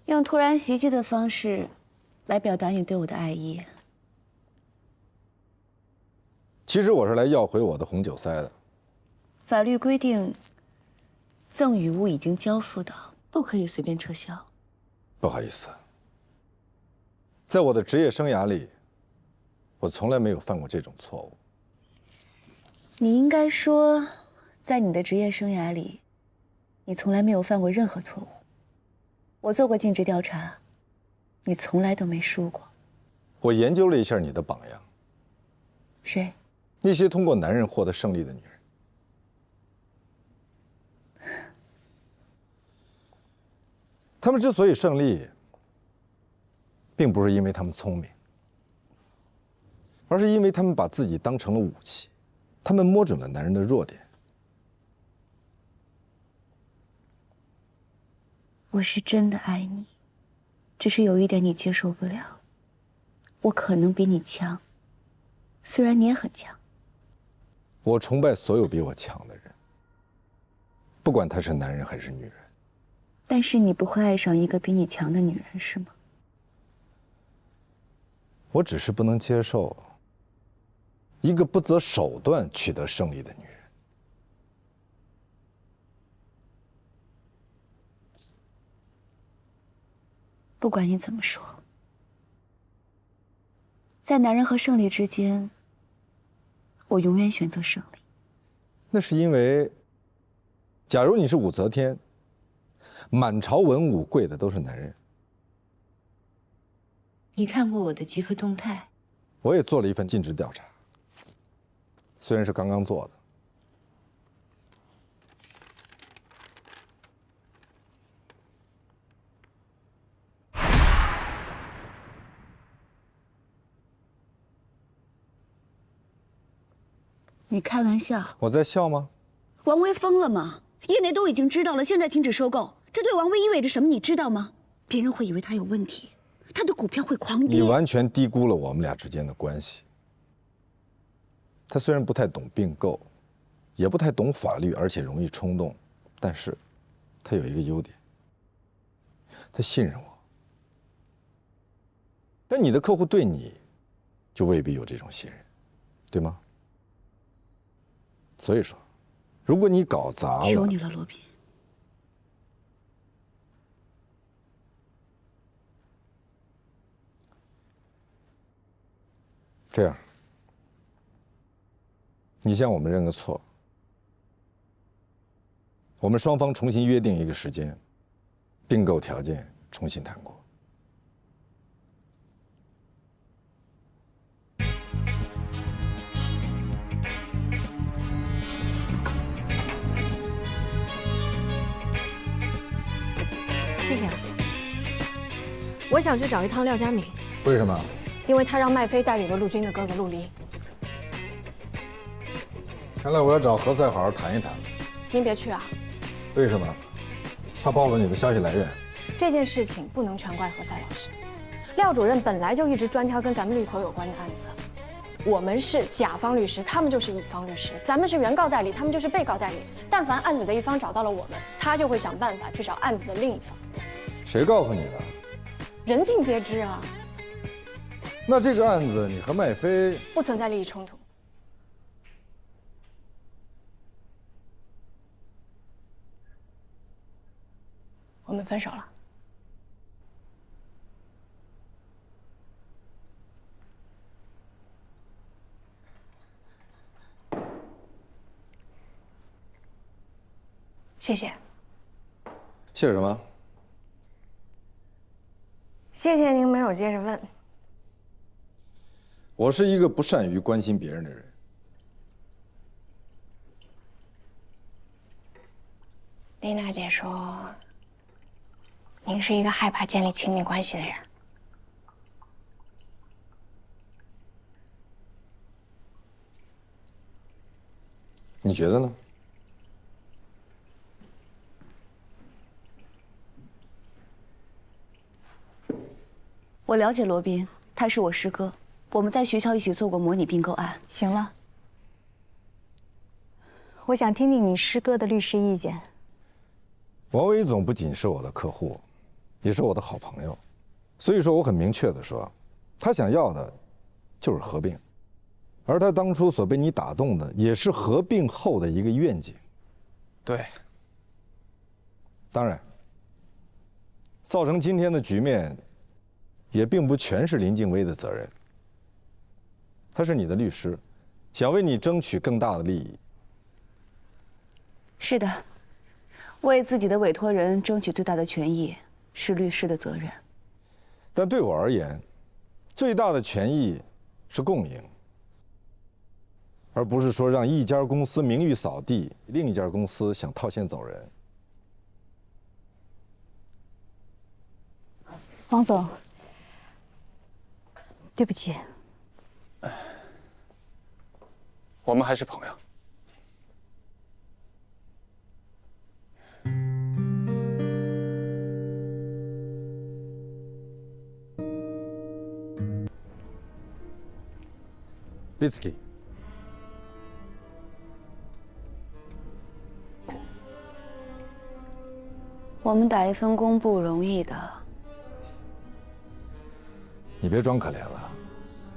用突然袭击的方式来表达你对我的爱意。其实我是来要回我的红酒塞的。法律规定，赠与物已经交付的，不可以随便撤销。不好意思，在我的职业生涯里，我从来没有犯过这种错误。你应该说，在你的职业生涯里，你从来没有犯过任何错误。我做过尽职调查，你从来都没输过。我研究了一下你的榜样，谁？那些通过男人获得胜利的女人。她们之所以胜利，并不是因为她们聪明，而是因为她们把自己当成了武器，她们摸准了男人的弱点。我是真的爱你，只是有一点你接受不了，我可能比你强，虽然你也很强。我崇拜所有比我强的人，不管他是男人还是女人。但是你不会爱上一个比你强的女人，是吗？我只是不能接受一个不择手段取得胜利的女人。不管你怎么说，在男人和胜利之间，我永远选择胜利。那是因为，假如你是武则天，满朝文武跪的都是男人。你看过我的即刻动态？我也做了一份尽职调查，虽然是刚刚做的。你开玩笑？我在笑吗？王威疯了吗？业内都已经知道了，现在停止收购，这对王威意味着什么？你知道吗？别人会以为他有问题，他的股票会狂跌。你完全低估了我们俩之间的关系。他虽然不太懂并购，也不太懂法律，而且容易冲动，但是，他有一个优点，他信任我。但你的客户对你，就未必有这种信任，对吗？所以说，如果你搞砸了，求你了，罗宾。这样，你向我们认个错，我们双方重新约定一个时间，并购条件重新谈过。谢谢。我想去找一趟廖佳敏，为什么？因为他让麦飞代理了陆军的哥哥陆离。看来我要找何塞好好谈一谈。您别去啊！为什么？怕暴露你的消息来源？这件事情不能全怪何塞老师，廖主任本来就一直专挑跟咱们律所有关的案子。我们是甲方律师，他们就是乙方律师；咱们是原告代理，他们就是被告代理。但凡案子的一方找到了我们，他就会想办法去找案子的另一方。谁告诉你的？人尽皆知啊。那这个案子，你和麦飞不存在利益冲突。我们分手了。谢谢。谢什么？谢谢您没有接着问。我是一个不善于关心别人的人。丽娜姐说，您是一个害怕建立亲密关系的人。你觉得呢？我了解罗宾，他是我师哥，我们在学校一起做过模拟并购案。行了，我想听听你师哥的律师意见。王伟总不仅是我的客户，也是我的好朋友，所以说我很明确的说，他想要的就是合并，而他当初所被你打动的，也是合并后的一个愿景。对。当然，造成今天的局面，也并不全是林静薇的责任。他是你的律师，想为你争取更大的利益。是的，为自己的委托人争取最大的权益是律师的责任。但对我而言，最大的权益是共赢，而不是说让一家公司名誉扫地，另一家公司想套现走人。王总，对不起。我们还是朋友。Whisky。我们打一份工不容易的。你别装可怜了，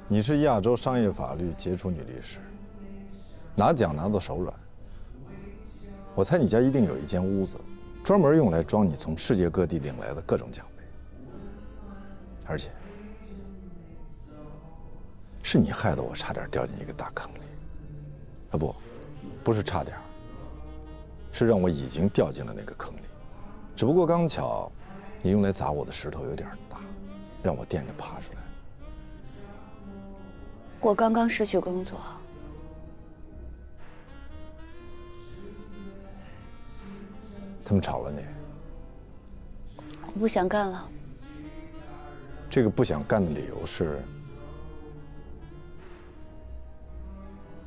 你是亚洲商业法律杰出女律师，拿奖拿到手软。我猜你家一定有一间屋子，专门用来装你从世界各地领来的各种奖杯。而且，是你害得我差点掉进一个大坑里。啊不是差点，是让我已经掉进了那个坑里。只不过刚巧，你用来砸我的石头有点大，让我垫着爬出来。我刚刚失去工作，他们炒了你，我不想干了。这个不想干的理由是？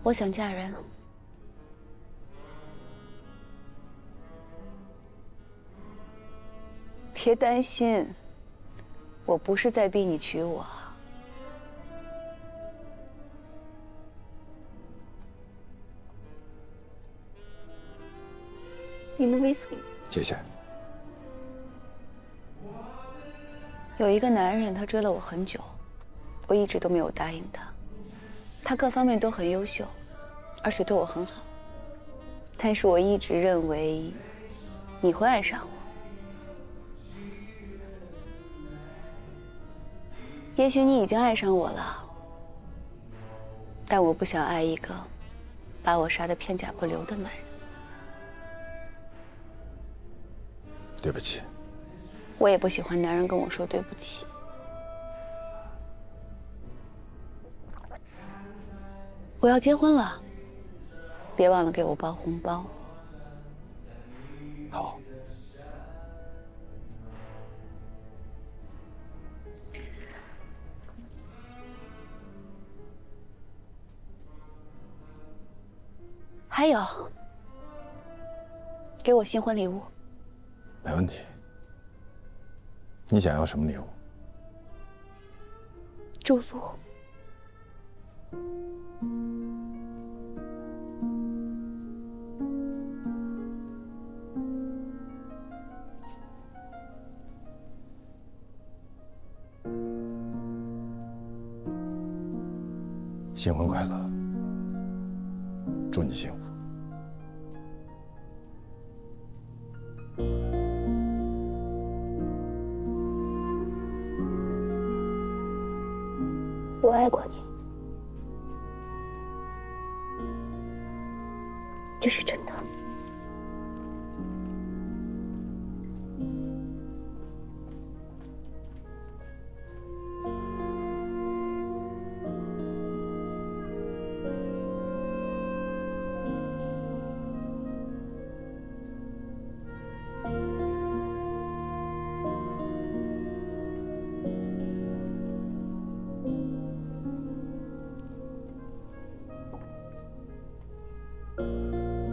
我想嫁人。别担心，我不是在逼你娶我。您的 whisky。谢谢。有一个男人，他追了我很久，我一直都没有答应他。他各方面都很优秀，而且对我很好。但是我一直认为你会爱上我。也许你已经爱上我了，但我不想爱一个把我杀得片甲不留的男人。对不起。我也不喜欢男人跟我说对不起。我要结婚了，别忘了给我包红包。好。还有，给我新婚礼物。没问题。你想要什么礼物？祝福。新婚快乐，祝你幸福。我爱过你，这是真的。